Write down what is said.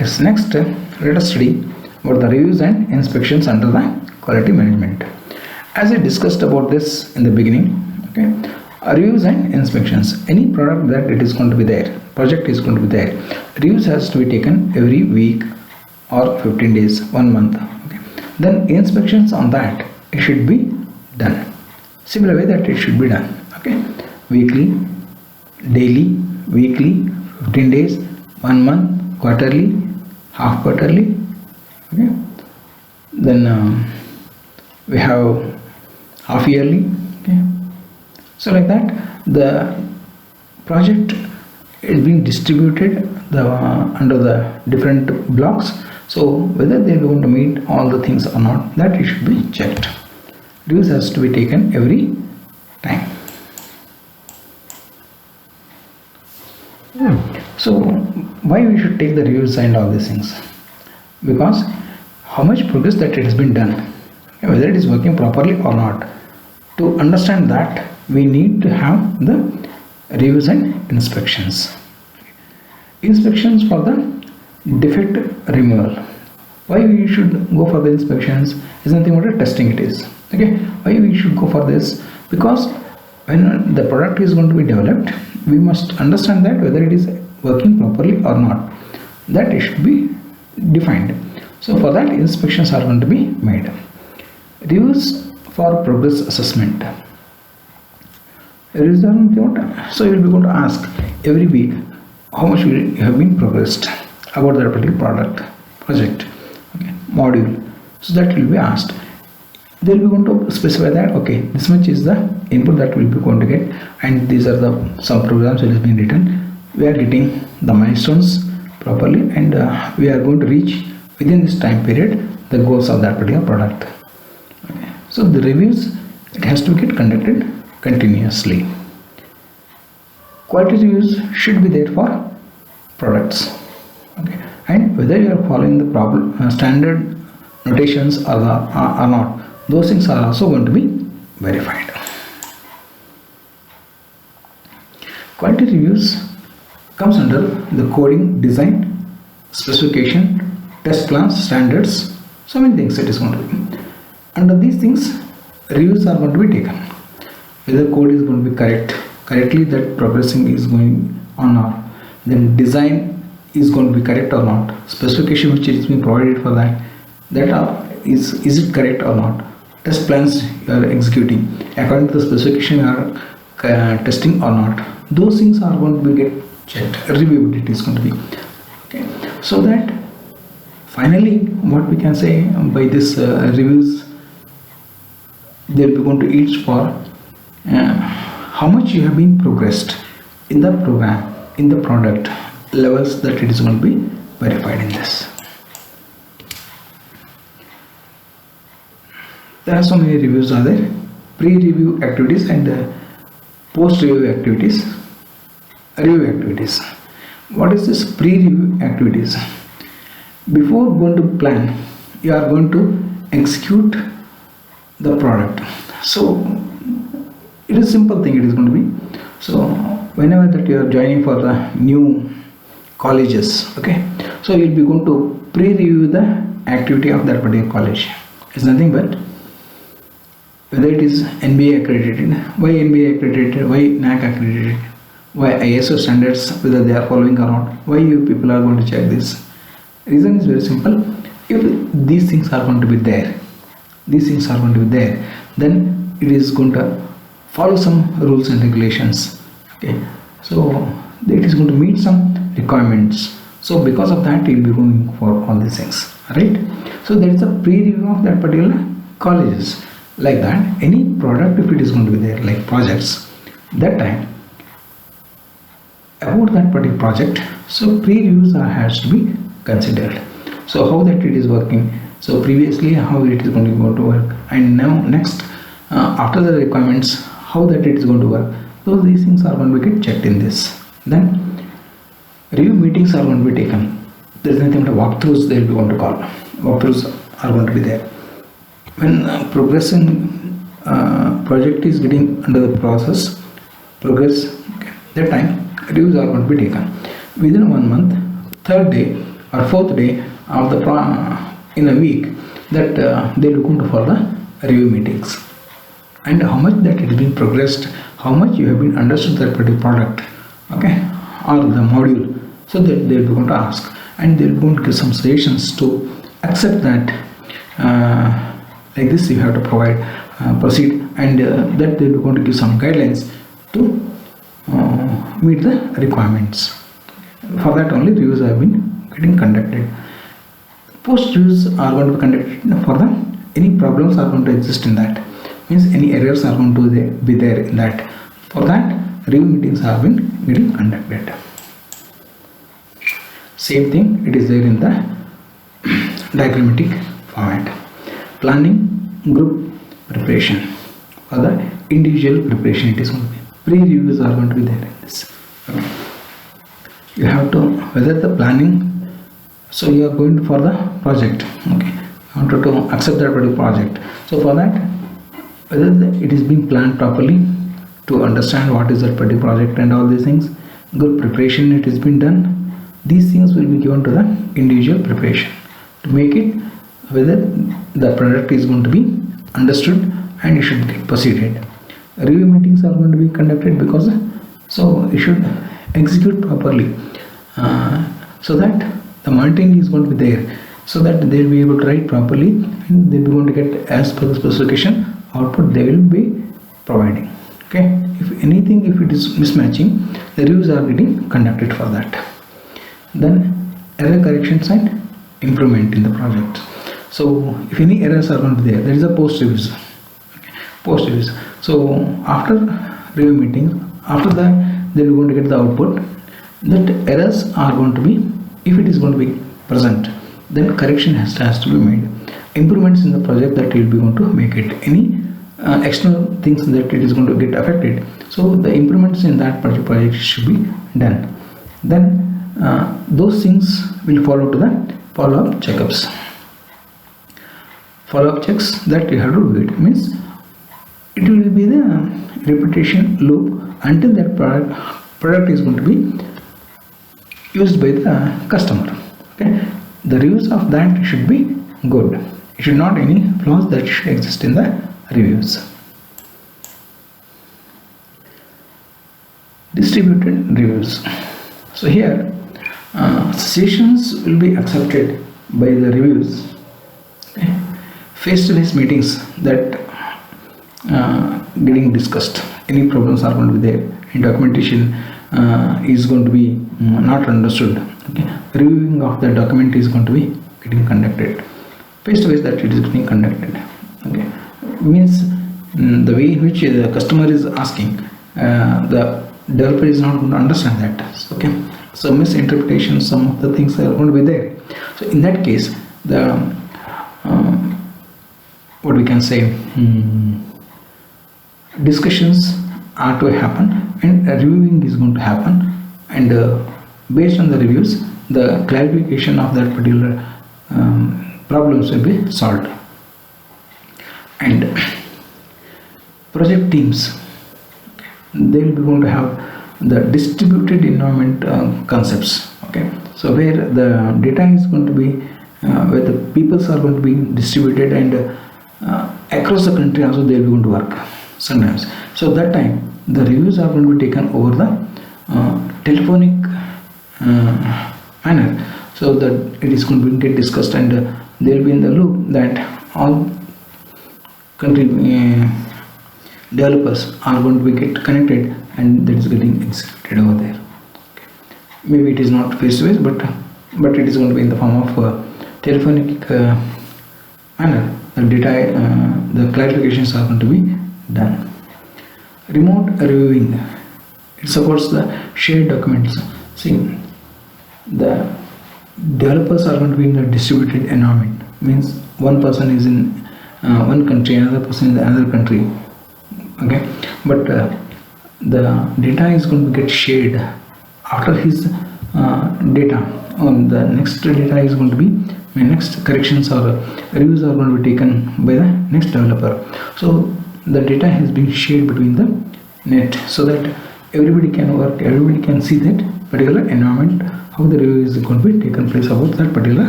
Yes, next, let us study about the reviews and inspections under the quality management. As I discussed about this in the beginning, okay, reviews and inspections. Any product that it is going to be there, project is going to be there. Reviews has to be taken every week or 15 days, 1 month. Okay. Then inspections on that it should be done. Similar way that it should be done. Okay, weekly, daily, weekly, 15 days, 1 month, quarterly, half quarterly. Okay, then we have half yearly. Okay, so like that the project is being distributed under the different blocks. So whether they are going to meet all the things or not, that it should be checked. Reviews has to be taken every time. So why we should take the reviews and all these things? Because how much progress that it has been done, whether it is working properly or not. To understand that, we need to have the reviews and inspections. Inspections for the defect removal. Why we should go for the inspections is nothing but a testing it is. Okay, why we should go for this? Because when the product is going to be developed, we must understand that whether it is working properly or not, that it should be defined. So for that, inspections are going to be made. Reviews for progress assessment. So you will be going to ask every week how much you have been progressed about that particular product, project, okay, module. So that will be asked. They will be going to specify that okay, this much is the input that we will be going to get, and these are the some programs that has been written. We are getting the milestones properly, and we are going to reach within this time period the goals of that particular product. Okay. So the reviews, it has to get conducted continuously. Quality reviews should be there for products. Okay. And whether you are following the standard notations or not, those things are also going to be verified. Quality reviews comes under the coding, design, specification, test plans, standards, so many things it is going to be. Under these things, reviews are going to be taken. Whether code is going to be correctly that progressing is going on or not. Then design is going to be correct or not. Specification which is being provided for that is it correct or not. Test plans you are executing according to the specification you are testing or not. Those things are going to be get checked. Reviewability is going to be okay. So that finally, what we can say by this reviews, they will be going to each for how much you have been progressed in the program, in the product levels that it is going to be verified in this. There are so many reviews are there. Pre-review activities and post-review activities. Review activities. What is this pre-review activities? Before going to plan, you are going to execute the product. So it is a simple thing it is going to be. So whenever that you are joining for the new colleges, okay, so you will be going to pre-review the activity of that particular college. It's nothing but whether it is NBA accredited, why NBA accredited, why NAAC accredited, why ISO standards, whether they are following or not, why you people are going to check this. Reason is very simple. If these things are going to be there, then it is going to follow some rules and regulations. Okay, so it is going to meet some requirements. So because of that, you will be going for all these things, right? So there is a pre-review of that particular colleges. Like that, any product if it is going to be there, like projects, that time about that particular project, so pre-reviews has to be considered. So how that it is working, so previously how it is going to work, and now next after the requirements, how that it is going to work. So these things are going to get checked in this. Then review meetings are going to be taken. There is nothing but walkthroughs they will be going to call. Walkthroughs are going to be there. When progressing project is getting under the progress, okay, that time reviews are going to be taken. Within 1 month, third day or fourth day of the in a week, that they look into for the review meetings, and how much that it has been progressed, how much you have been understood that particular product, okay, or the module. So that they will going to ask, and they will going to give some suggestions to accept that like this you have to provide, proceed, and that they will going to give some guidelines to meet the requirements. For that only reviews have been getting conducted. Post reviews are going to be conducted for the any problems are going to exist in that, means any errors are going to be there in that. For that review meetings have been getting conducted. Same thing it is there in the diagrammatic format. Planning, group preparation. For the individual preparation it is going to be. Pre-reviews are going to be there in this. Okay. You have to, whether the planning, so you are going for the project, okay, you wanted to accept that particular project. So for that, whether it is being planned properly to understand what is that particular project and all these things, good preparation it has been done. These things will be given to the individual preparation to make it whether the product is going to be understood and it should get proceeded. Review meetings are going to be conducted because so you should execute properly, so that the monitoring is going to be there, so that they will be able to write properly and they will be going to get as per the specification output they will be providing. Okay, if anything, if it is mismatching, the reviews are getting conducted for that. Then error corrections and improvement in the project. So if any errors are going to be there is a post reviews. Okay. Post reviews. So after review meeting, after that they will going to get the output that errors are going to be, if it is going to be present, then correction has to be made. Improvements in the project that you will be going to make it. Any external things that it is going to get affected, so the improvements in that particular project should be done. Then those things will follow to the follow-up checkups. Follow-up checks that you have to do it, means it will be the repetition loop until that product is going to be used by the customer. Okay, the reviews of that should be good. It should not any flaws that should exist in the reviews. Distributed reviews. So here sessions will be accepted by the reviews. Okay. Face-to-face meetings that getting discussed, any problems are going to be there, and documentation is going to be not understood. Okay. Reviewing of the document is going to be getting conducted. Face-to-face that it is getting conducted. Okay. Means the way in which the customer is asking, the developer is not going to understand that. Okay. So misinterpretation, some of the things are going to be there. So in that case, the what we can say, discussions are to happen and reviewing is going to happen, and based on the reviews, the clarification of that particular problems will be solved. And project teams, they will be going to have the distributed environment concepts. Okay, so where the data is going to be where the peoples are going to be distributed, and across the country also they will be going to work sometimes. So that time the reviews are going to be taken over the telephonic manner, so that it is going to get discussed, and they will be in the loop that all country developers are going to be get connected, and that is getting executed over there. Okay. Maybe it is not face to face, but it is going to be in the form of telephonic manner. The data, the clarifications are going to be done. Remote reviewing, it supports the shared documents. See, the developers are going to be in a distributed environment, means one person is in one country, another person in another country. Okay, but the data is going to get shared after his data, on the next data is going to be next corrections or reviews are going to be taken by the next developer. So the data has been shared between the net, so that everybody can work, everybody can see that particular environment how the review is going to be taken place about that particular